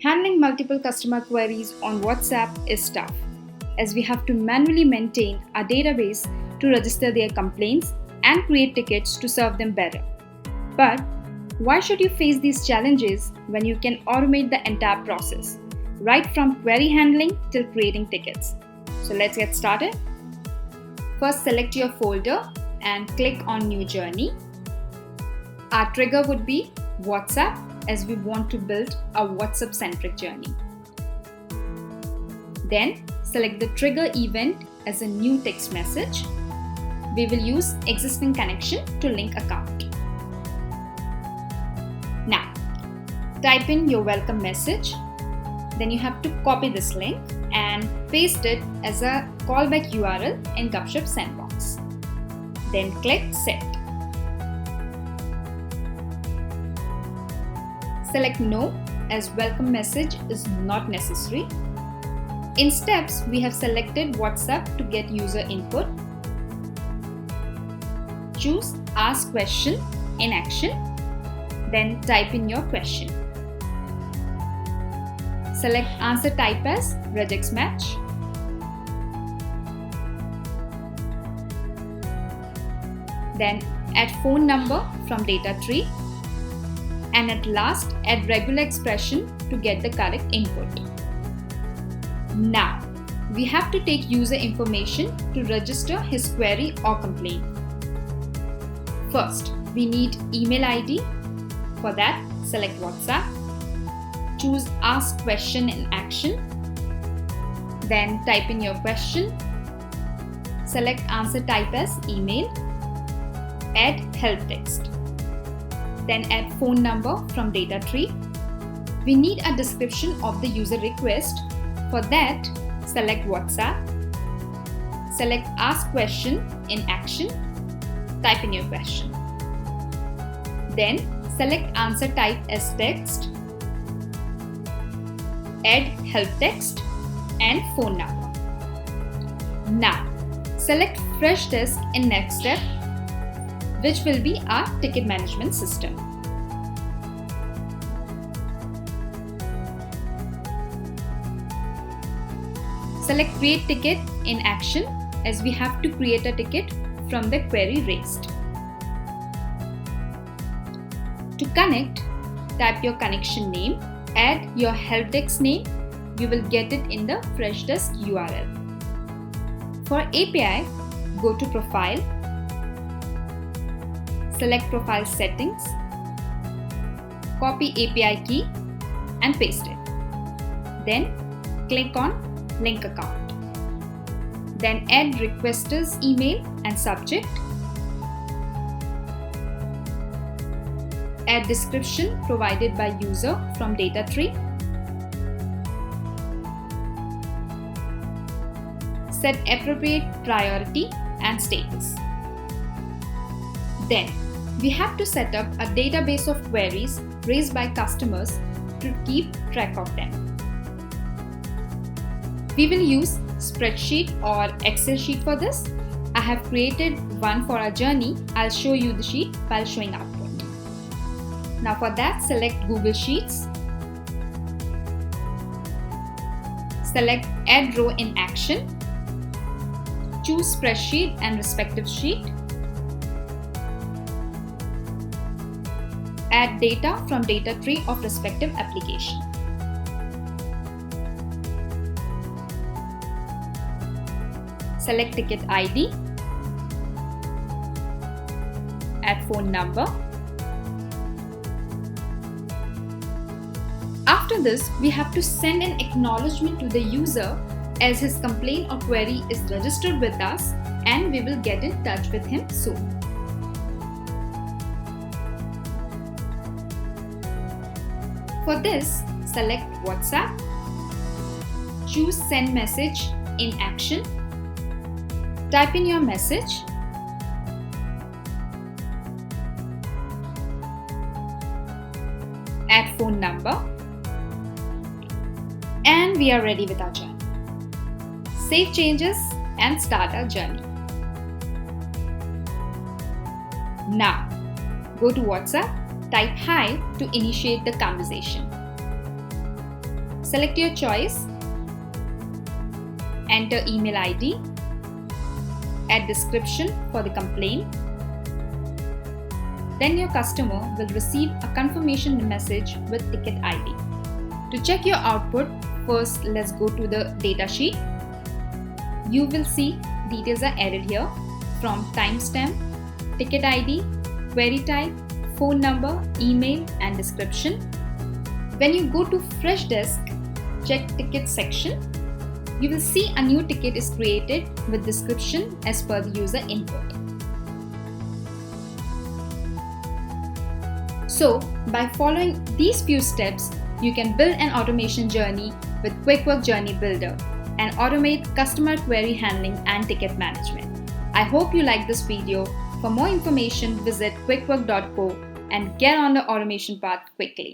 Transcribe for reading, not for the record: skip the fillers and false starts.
Handling multiple customer queries on WhatsApp is tough, as we have to manually maintain our database to register their complaints and create tickets to serve them better. But why should you face these challenges when you can automate the entire process, right from query handling till creating tickets? So let's get started. First, select your folder and click on New Journey. Our trigger would be WhatsApp, as we want to build a WhatsApp-centric journey. Then, select the trigger event as a new text message. We will use existing connection to link account. Now, type in your welcome message. Then you have to copy this link and paste it as a callback URL in Gupshup Sandbox. Then click Set. Select No, as welcome message is not necessary. In steps, we have selected WhatsApp to get user input. Choose Ask Question in Action. Then type in your question. Select Answer Type as Regex Match. Then add phone number from data tree. And at last, add regular expression to get the correct input. Now, we have to take user information to register his query or complaint. First, we need email ID. For that, select WhatsApp. Choose Ask Question in Action. Then type in your question. Select Answer Type as Email. Add help text. Then add phone number from data tree. We need a description of the user request. For that, select WhatsApp. Select Ask Question in Action. Type in your question. Then select Answer Type as Text. Add help text and phone number. Now, select Fresh Desk in Next Step, which will be our ticket management system. Select Create Ticket in Action, as we have to create a ticket from the query raised. To connect, type your connection name, add your helpdesk name. You will get it in the Freshdesk URL. For API, go to Profile. Select Profile Settings, copy API key and paste it. Then click on Link Account. Then add requester's email and subject. Add description provided by user from data tree. Set appropriate priority and status. Then, we have to set up a database of queries raised by customers to keep track of them. We will use spreadsheet or Excel sheet for this. I have created one for our journey. I'll show you the sheet while showing output. Now for that, select Google Sheets. Select Add Row in Action. Choose Spreadsheet and respective sheet. Add data from data tree of respective application. Select ticket ID. Add phone number. After this, we have to send an acknowledgement to the user as his complaint or query is registered with us, and we will get in touch with him soon. For this, select WhatsApp. Choose Send Message in Action. Type in your message. Add phone number. And we are ready with our journey. Save changes and start our journey. Now, go to WhatsApp, type hi to initiate the conversation. Select your choice, enter email ID, add description for the complaint. Then your customer will receive a confirmation message with ticket ID. To check your output, first let's go to the data sheet. You will see details are added here from timestamp, ticket ID, query type, phone number, email and description. When you go to Freshdesk, check ticket section. You will see a new ticket is created with description as per the user input. So, by following these few steps, you can build an automation journey with Quickwork Journey Builder and automate customer query handling and ticket management. I hope you liked this video. For more information, visit quickwork.co and get on the automation path quickly.